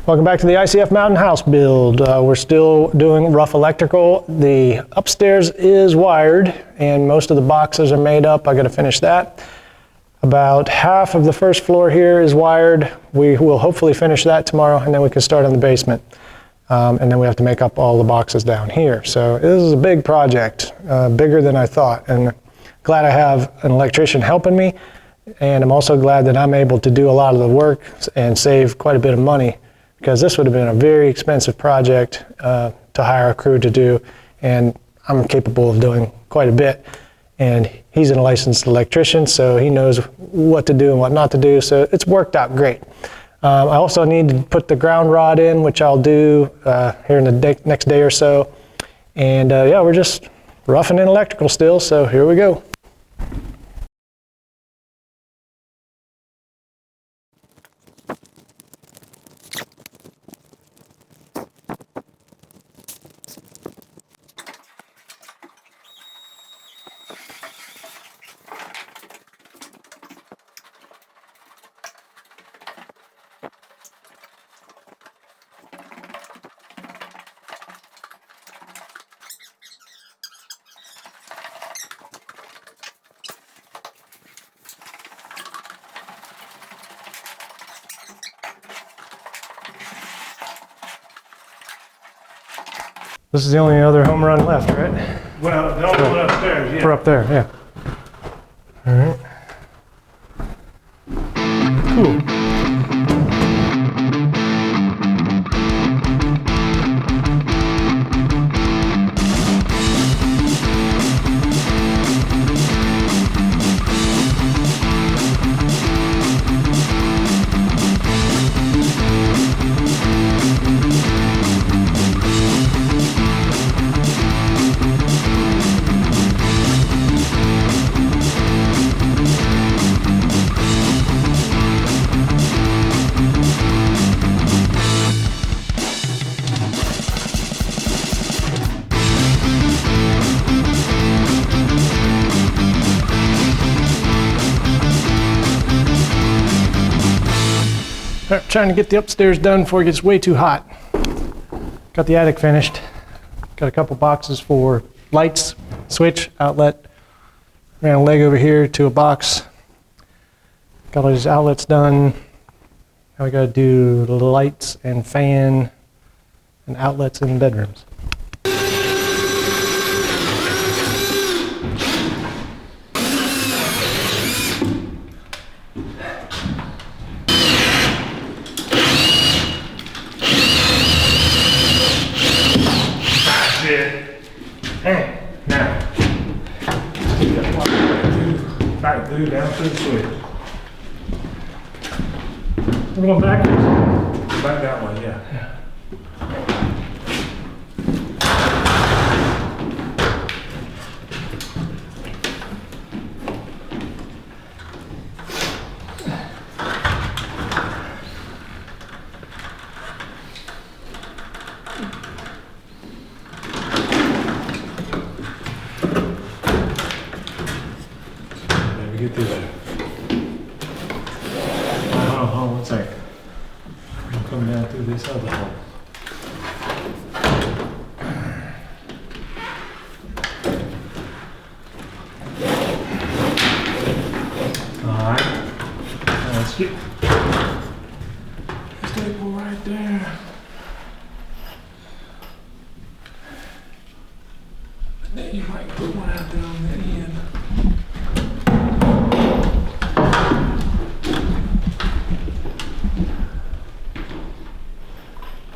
Welcome back to the ICF Mountain House build. We're still doing rough electrical. The upstairs is wired and most of the boxes are made up. I got to finish that. About half of the first floor here is wired. We will hopefully finish that tomorrow and then we can start on the basement. And then we have to make up all the boxes down here. So this is a big project, bigger than I thought. And glad I have an electrician helping me. And I'm also glad that I'm able to do a lot of the work and save quite a bit of money, because this would have been a very expensive project to hire a crew to do, and I'm capable of doing quite a bit. And he's a licensed electrician, so he knows what to do and what not to do, so it's worked out great. I also need to put the ground rod in, which I'll do here in the next day or so. And yeah, we're just roughing in electrical still, so here we go. This is the only other home run left, right? Well, the only one upstairs, yeah. For up there, yeah. All right. Cool. Trying to get the upstairs done before it gets way too hot. Got the attic finished. Got a couple boxes for lights, switch, outlet. Ran a leg over here to a box. Got all these outlets done. Now we got to do the lights and fan and outlets in the bedrooms. Now, back glue down to the switch. We're going backwards. Back that way, yeah. Get through there. Hold on 1 second. I'm coming down through this other hole. Alright. Let's get the staple right there. And then you might put one out there on the end.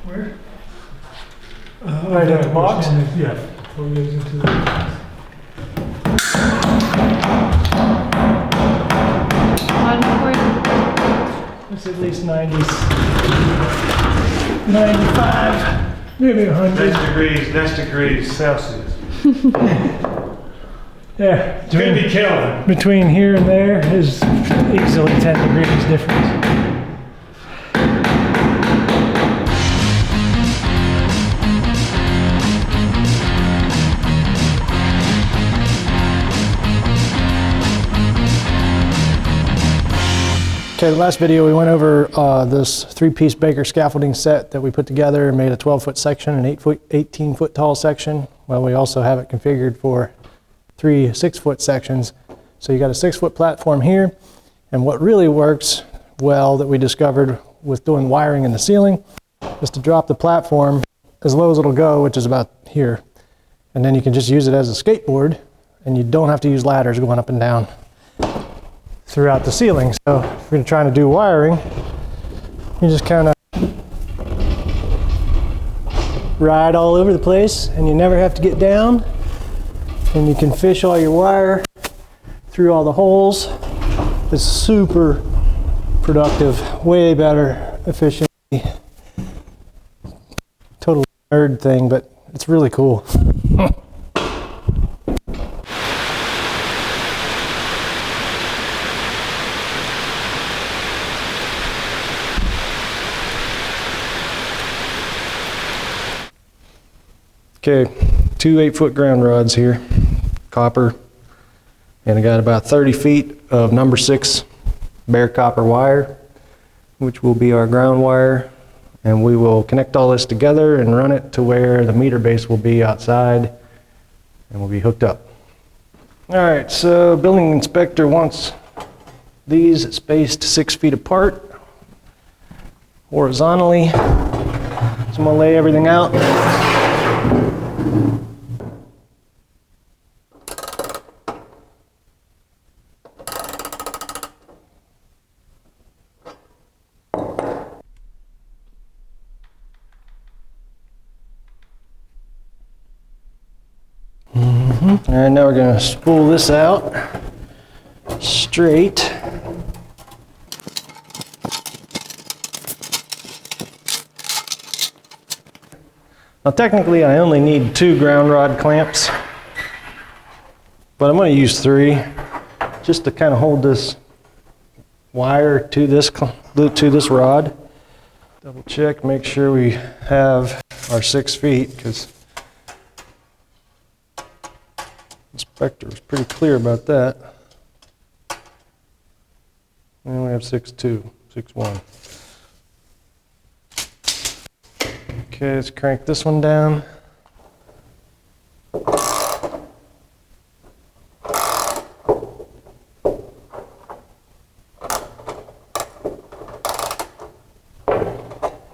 Where? Right in the box? Yeah. Before it goes into the box. It's at least 90, 95, maybe 100. That's degrees Celsius. Yeah. Could be Kelvin. Between here and there is easily 10 degrees difference. Okay, the last video we went over this 3-piece Baker scaffolding set that we put together and made a 12-foot section, an 18-foot tall section. Well, we also have it configured for 3 6-foot sections. So you got a 6-foot platform here, and what really works well that we discovered with doing wiring in the ceiling is to drop the platform as low as it'll go, which is about here. And then you can just use it as a skateboard, and you don't have to use ladders going up and down throughout the ceiling. So if you're trying to do wiring, you just kind of ride all over the place and you never have to get down, and you can fish all your wire through all the holes. It's super productive, way better efficiency. Total nerd thing, but it's really cool. Okay, 2 8-foot ground rods here, copper, and I got about 30 feet of number 6 bare copper wire, which will be our ground wire, and we will connect all this together and run it to where the meter base will be outside and will be hooked up. All right, so building inspector wants these spaced 6 feet apart horizontally, so I'm gonna lay everything out. All right, now we're going to spool this out straight. Now technically I only need 2 ground rod clamps, but I'm going to use 3 just to kind of hold this wire to this rod. Double check, make sure we have our 6 feet, because inspector was pretty clear about that. And we have 6'2", 6'1". Okay, let's crank this one down.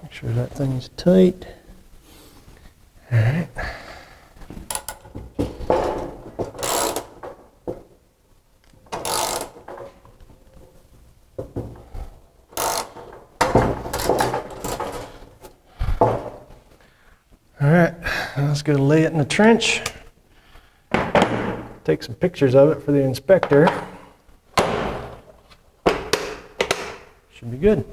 Make sure that thing's tight. All right. All right, let's go lay it in the trench. Take some pictures of it for the inspector. Should be good.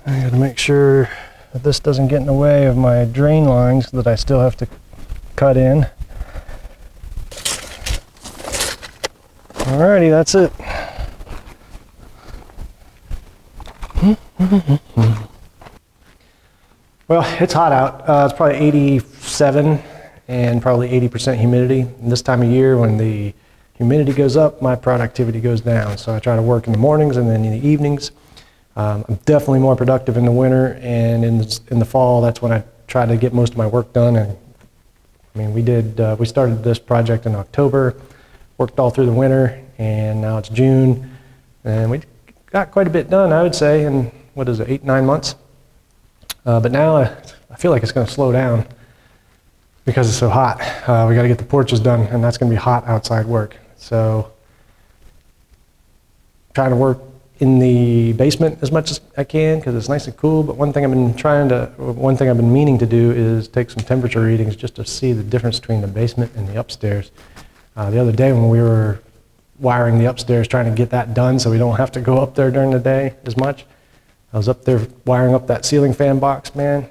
I got to make sure that this doesn't get in the way of my drain lines that I still have to cut in. Alrighty, that's it. Well, it's hot out. It's probably 87 and probably 80% humidity. And this time of year, when the humidity goes up, my productivity goes down. So I try to work in the mornings and then in the evenings. I'm definitely more productive in the winter, and in the fall, that's when I try to get most of my work done. And I mean, we started this project in October, worked all through the winter, and now it's June, and we got quite a bit done, I would say, in, 8-9 months. But now I feel like it's going to slow down because it's so hot. We got to get the porches done, and that's going to be hot outside work. So trying to work in the basement as much as I can because it's nice and cool. But one thing I've been meaning to do is take some temperature readings just to see the difference between the basement and the upstairs. The other day when we were wiring the upstairs, trying to get that done so we don't have to go up there during the day as much, I was up there wiring up that ceiling fan box, man.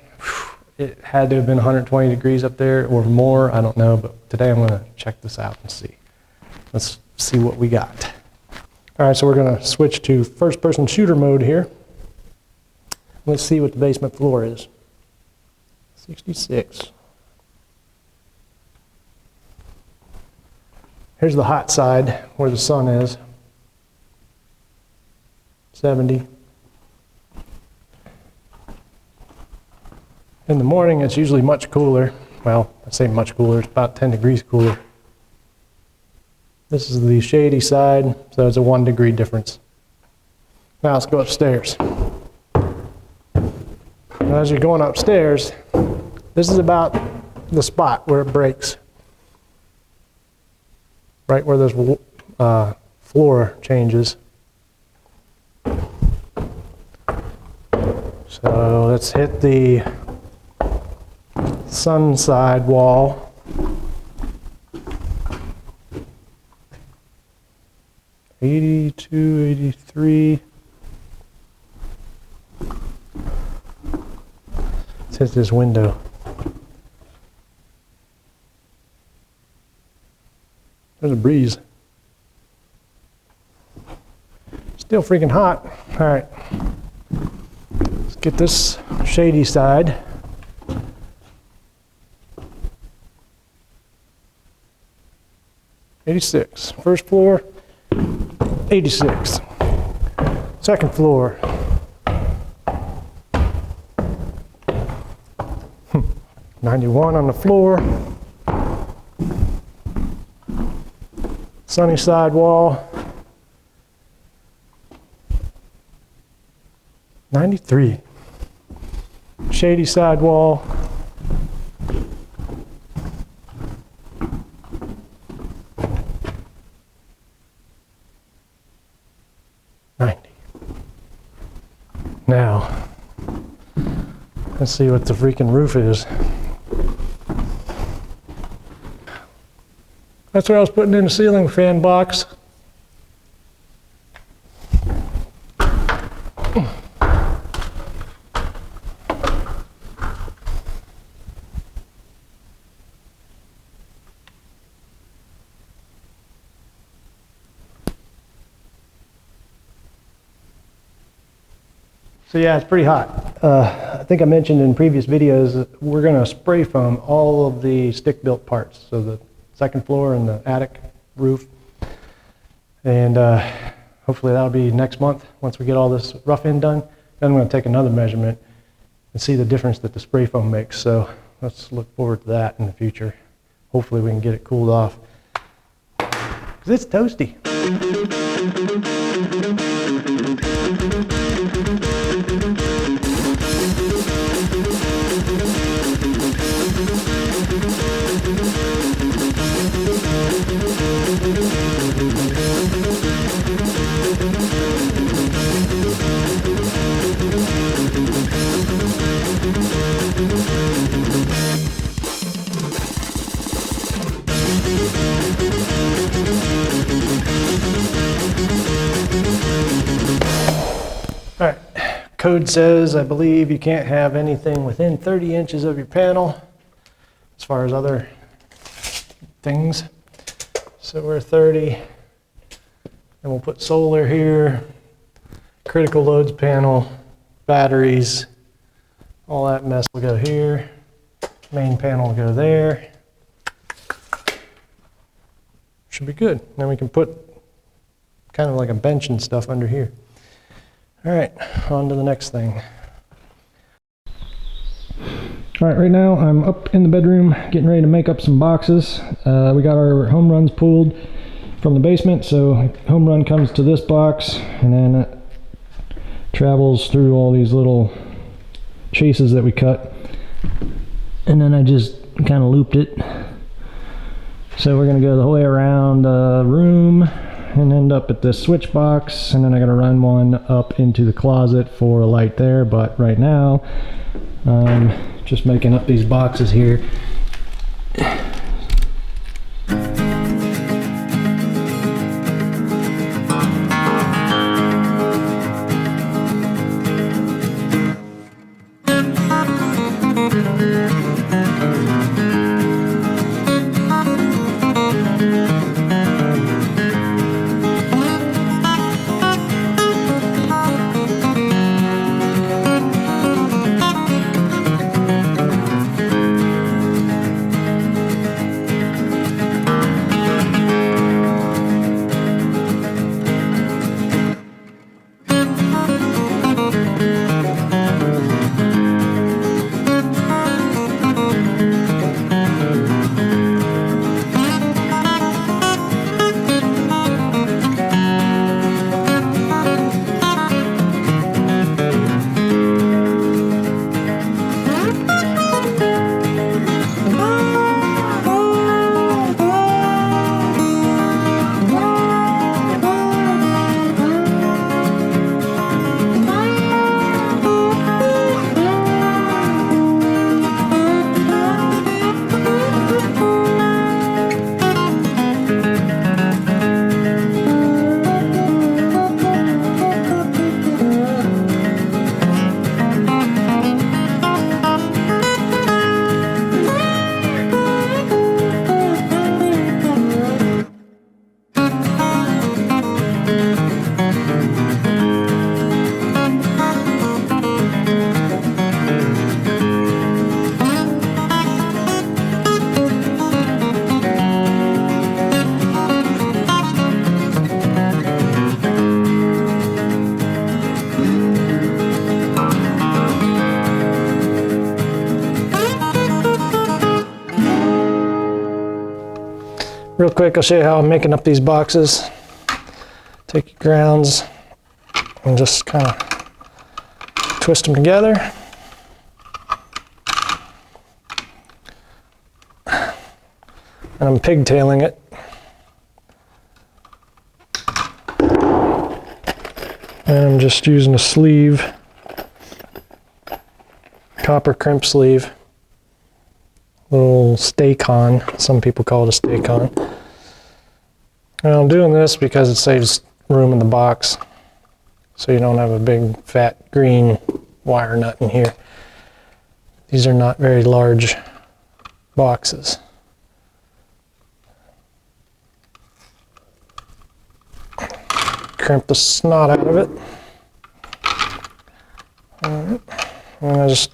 It had to have been 120 degrees up there or more, I don't know, but today I'm gonna check this out and see. Let's see what we got. All right, so we're gonna switch to first-person shooter mode here. Let's see what the basement floor is. 66. Here's the hot side where the sun is. 70. In the morning, it's usually much cooler. Well, I say much cooler, it's about 10 degrees cooler. This is the shady side, so it's a 1 degree difference. Now let's go upstairs. As you're going upstairs, this is about the spot where it breaks. Right where this floor changes. So let's hit the sun side wall. '82, '83. Let's hit this window. There's a breeze. Still freaking hot. All right. Let's get this shady side. '86. First floor, 86. Second floor. 91 on the floor. Sunny side wall. 93. Shady side wall. 90. Now, let's see what the freaking roof is. That's where I was putting in a ceiling fan box. So yeah, it's pretty hot. I think I mentioned in previous videos that we're going to spray foam all of the stick-built parts, so the second floor and the attic roof. And hopefully that'll be next month once we get all this rough end done. Then I'm going to take another measurement and see the difference that the spray foam makes. So let's look forward to that in the future. Hopefully we can get it cooled off, because it's toasty. All right, code says, I believe, you can't have anything within 30 inches of your panel as far as other things. So we're 30, and we'll put solar here, critical loads panel, batteries, all that mess will go here. Main panel will go there. Should be good. Then we can put kind of like a bench and stuff under here. All right, on to the next thing. All right, right now I'm up in the bedroom getting ready to make up some boxes. We got our home runs pulled from the basement, so home run comes to this box and then it travels through all these little chases that we cut, and then I just kind of looped it. So we're gonna go the whole way around the room and end up at this switch box, and then I gotta run one up into the closet for a light there. But right now just making up these boxes here. Real quick, I'll show you how I'm making up these boxes. Take your grounds and just kind of twist them together. And I'm pigtailing it. And I'm just using a sleeve, copper crimp sleeve, little stay-con, some people call it a stay-con. And I'm doing this because it saves room in the box, so you don't have a big fat green wire nut in here. These are not very large boxes. Crimp the snot out of it. And I just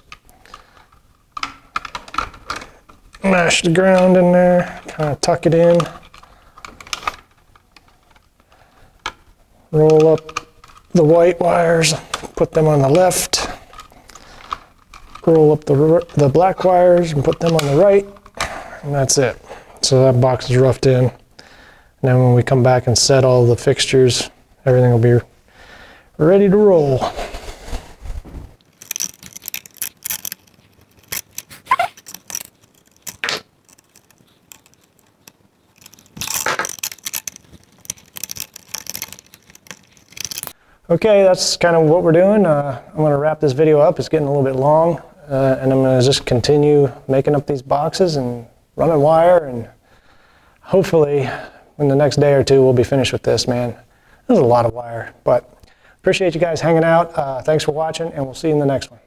mash the ground in there, kind of tuck it in. Roll up the white wires, put them on the left. Roll up the black wires and put them on the right. And that's it. So that box is roughed in. And then when we come back and set all the fixtures, everything will be ready to roll. Okay, that's kind of what we're doing. I'm going to wrap this video up. It's getting a little bit long, and I'm going to just continue making up these boxes and running wire, and hopefully in the next day or two we'll be finished with this, man. There's a lot of wire, but appreciate you guys hanging out. Thanks for watching, and we'll see you in the next one.